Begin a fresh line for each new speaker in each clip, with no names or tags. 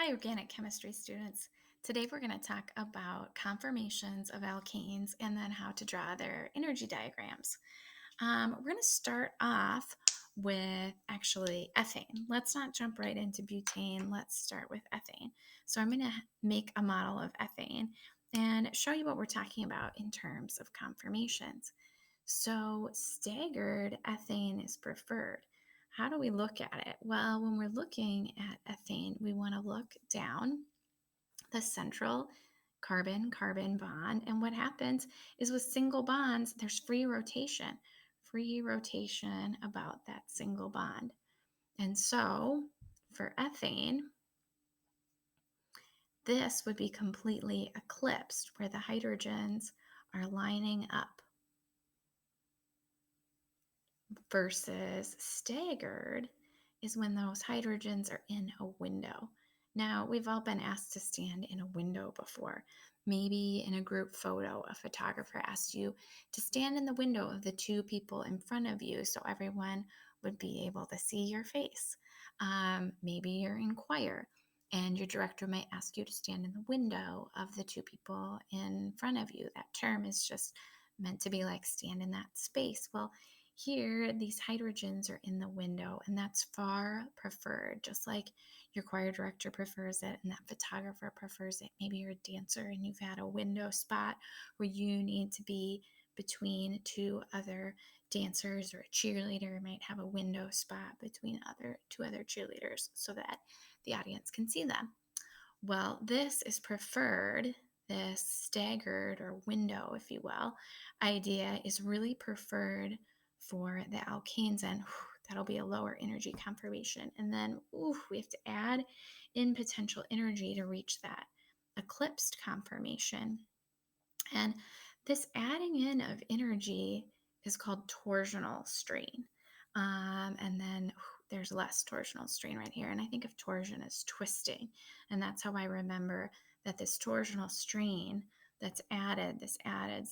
Hi, organic chemistry students. Today we're going to talk about conformations of alkanes and then how to draw their energy diagrams. We're going to start off with actually ethane. Let's not jump right into butane. Let's start with ethane. So I'm going to make a model of ethane and show you what we're talking about in terms of conformations. So staggered ethane is preferred. How do we look at it? Well, when we're looking at ethane, we want to look down the central carbon-carbon bond. And what happens is with single bonds, there's free rotation about that single bond. And so for ethane, this would be completely eclipsed where the hydrogens are lining up, versus staggered is when those hydrogens are in a window. Now, we've all been asked to stand in a window before. Maybe in a group photo, a photographer asked you to stand in the window of the two people in front of you so everyone would be able to see your face. Maybe you're in choir and your director might ask you to stand in the window of the two people in front of you. That term is just meant to be like stand in that space. Well, here, these hydrogens are in the window, and that's far preferred, just like your choir director prefers it and that photographer prefers it. Maybe you're a dancer and you've had a window spot where you need to be between two other dancers, or a cheerleader might have a window spot between two other cheerleaders so that the audience can see them. Well, this is preferred. This staggered or window, if you will, idea is really preferred for the alkanes, and that'll be a lower energy conformation. And then we have to add in potential energy to reach that eclipsed conformation. And this adding in of energy is called torsional strain. And then there's less torsional strain right here. And I think of torsion as twisting. And that's how I remember that this torsional strain that's added, this added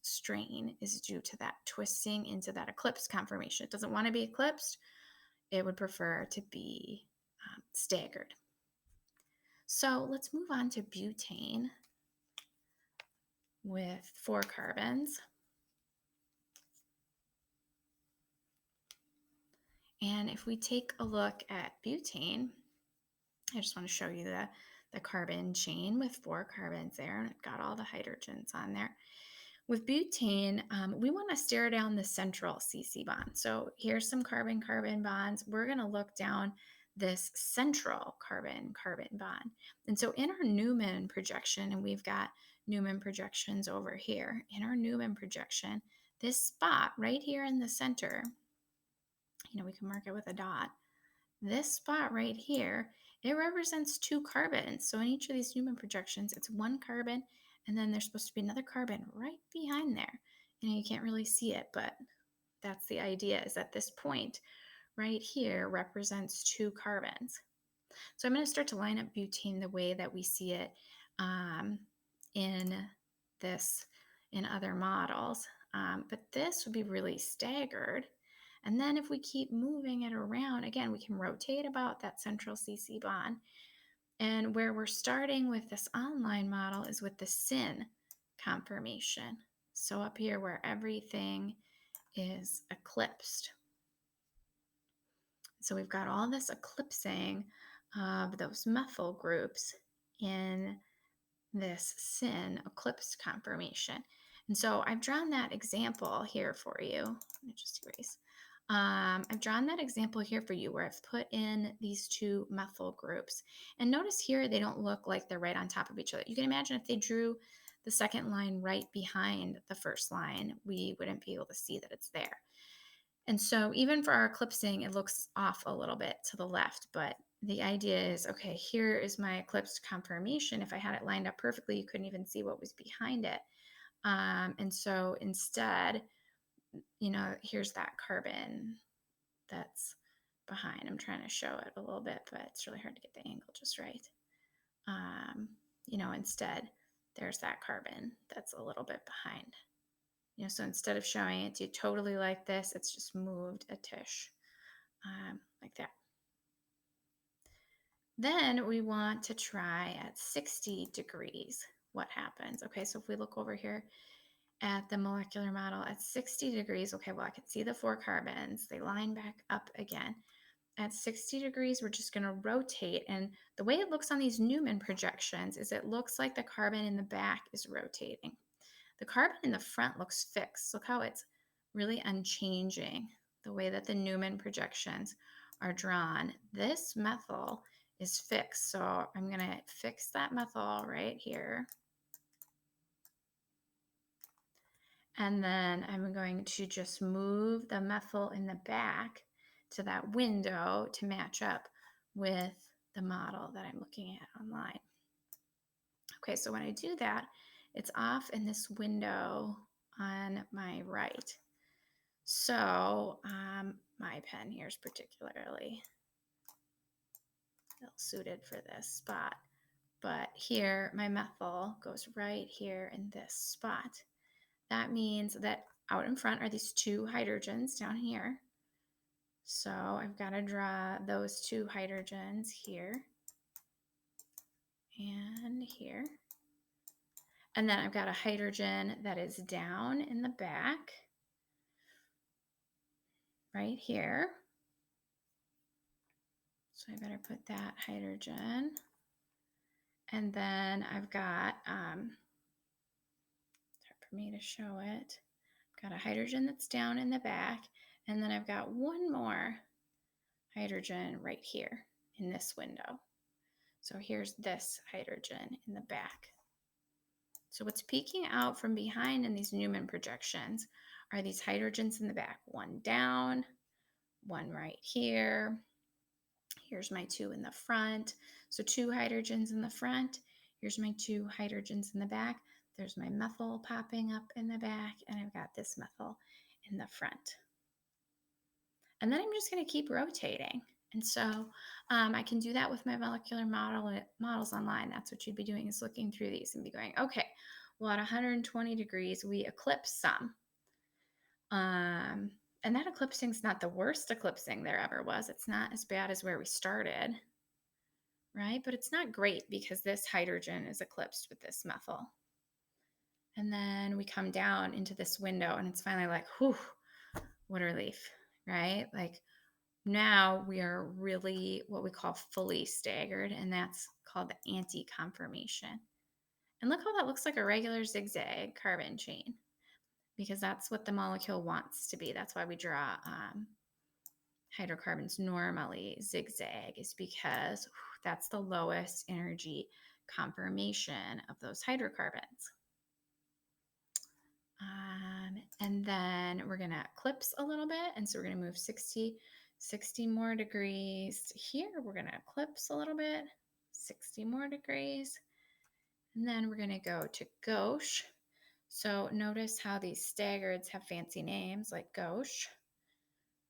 strain is due to that twisting into that eclipsed conformation. It doesn't want to be eclipsed. It would prefer to be staggered. So let's move on to butane with 4 carbons. And if we take a look at butane, I just want to show you the carbon chain with 4 carbons there, and I've got all the hydrogens on there. With butane, we want to stare down the central CC bond. So here's some carbon-carbon bonds. We're going to look down this central carbon-carbon bond. And so in our Newman projection, and we've got Newman projections over here, in our Newman projection, this spot right here in the center, we can mark it with a dot. This spot right here, it represents 2 carbons. So in each of these Newman projections, it's 1 carbon, and then there's supposed to be another carbon right behind there. You can't really see it, but that's the idea, is that this point right here represents 2 carbons. So I'm going to start to line up butane the way that we see it in other models. But this would be really staggered. And then if we keep moving it around, again, we can rotate about that central CC bond. And where we're starting with this online model is with the syn conformation. So up here where everything is eclipsed. So we've got all this eclipsing of those methyl groups in this syn eclipsed conformation. And so I've drawn that example here for you. Let me just erase. I've drawn that example here for you where I've put in these 2 methyl groups. And notice here they don't look like they're right on top of each other. You can imagine if they drew the second line right behind the first line, we wouldn't be able to see that it's there. And so even for our eclipsing, it looks off a little bit to the left, but the idea is, okay, here is my eclipsed conformation. If I had it lined up perfectly, you couldn't even see what was behind it. And so instead, here's that carbon that's behind. I'm trying to show it a little bit, but it's really hard to get the angle just right. Instead, there's that carbon that's a little bit behind. So instead of showing it to you totally like this, it's just moved a tish like that. Then we want to try at 60 degrees what happens. Okay, so if we look over here at the molecular model at 60 degrees, okay, well, I can see the 4 carbons. They line back up again. At 60 degrees, we're just going to rotate. And the way it looks on these Newman projections is it looks like the carbon in the back is rotating. The carbon in the front looks fixed. Look how it's really unchanging, the way that the Newman projections are drawn. This methyl is fixed. So I'm going to fix that methyl right here. And then I'm going to just move the methyl in the back to that window to match up with the model that I'm looking at online. Okay, so when I do that, it's off in this window on my right. So my pen here is particularly ill suited for this spot. But here, my methyl goes right here in this spot. That means that out in front are these 2 hydrogens down here. So I've got to draw those 2 hydrogens here and here. And then I've got a hydrogen that is down in the back right here. So I better put that hydrogen. And then I've got, hard for me to show it. I've got a hydrogen that's down in the back. And then I've got one more hydrogen right here in this window. So here's this hydrogen in the back. So what's peeking out from behind in these Newman projections are these hydrogens in the back. One down, one right here. Here's my 2 in the front. So 2 hydrogens in the front. Here's my 2 hydrogens in the back. There's my methyl popping up in the back, and I've got this methyl in the front. And then I'm just going to keep rotating. And so I can do that with my molecular models online. That's what you'd be doing, is looking through these and be going, okay, well, at 120 degrees, we eclipse some. And that eclipsing is not the worst eclipsing there ever was. It's not as bad as where we started, right? But it's not great because this hydrogen is eclipsed with this methyl. And then we come down into this window and it's finally like, whew, what a relief, right? Like, now we are really what we call fully staggered, and that's called the anti-conformation. And look how that looks like a regular zigzag carbon chain, because that's what the molecule wants to be. That's why we draw hydrocarbons normally zigzag, is because that's the lowest energy conformation of those hydrocarbons. And then we're going to eclipse a little bit. And so we're going to move 60 more degrees here. We're going to eclipse a little bit, 60 more degrees. And then we're going to go to gauche. So notice how these staggereds have fancy names like gauche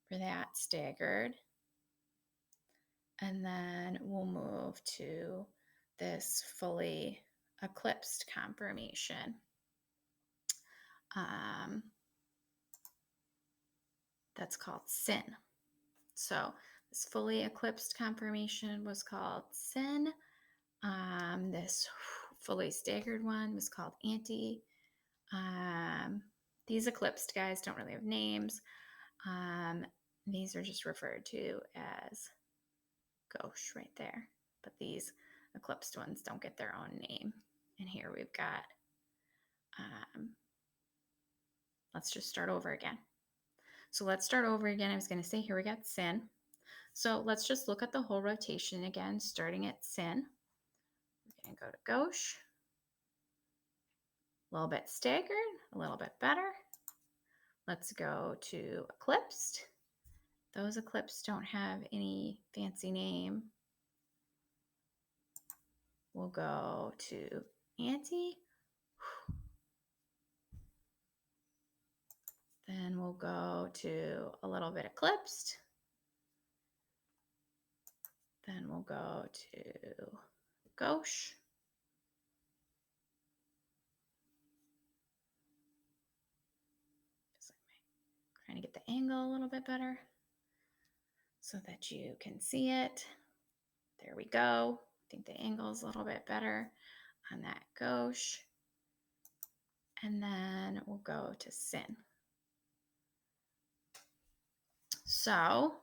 for that, staggered. And then we'll move to this fully eclipsed conformation. That's called sin. So this fully eclipsed conformation was called sin. This fully staggered one was called anti. These eclipsed guys don't really have names. These are just referred to as gauche right there. But these eclipsed ones don't get their own name. And here we've got, let's just start over again. So let's start over again. I was going to say here we got sin. So let's just look at the whole rotation again, starting at sin. We're going to go to gauche. A little bit staggered, a little bit better. Let's go to eclipsed. Those eclipsed don't have any fancy name. We'll go to anti. Then we'll go to a little bit eclipsed. Then we'll go to gauche. Trying to get the angle a little bit better so that you can see it. There we go. I think the angle is a little bit better on that gauche. And then we'll go to syn. So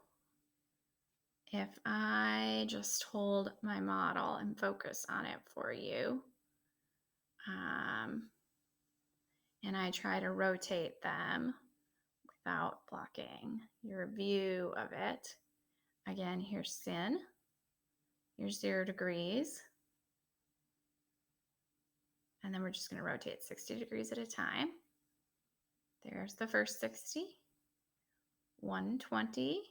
if I just hold my model and focus on it for you, and I try to rotate them without blocking your view of it. Again, here's syn, here's 0 degrees. And then we're just going to rotate 60 degrees at a time. There's the first 60, 120,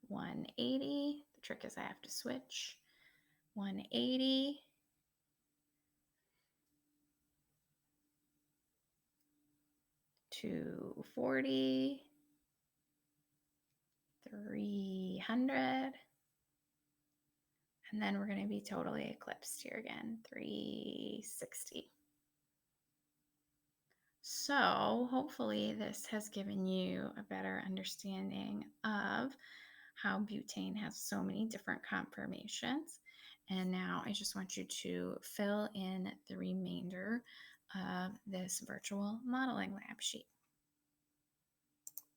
180. The trick is I have to switch. 180, 240, 300, and then we're going to be totally eclipsed here again, 360. So hopefully this has given you a better understanding of how butane has so many different conformations. And now I just want you to fill in the remainder of this virtual modeling lab sheet.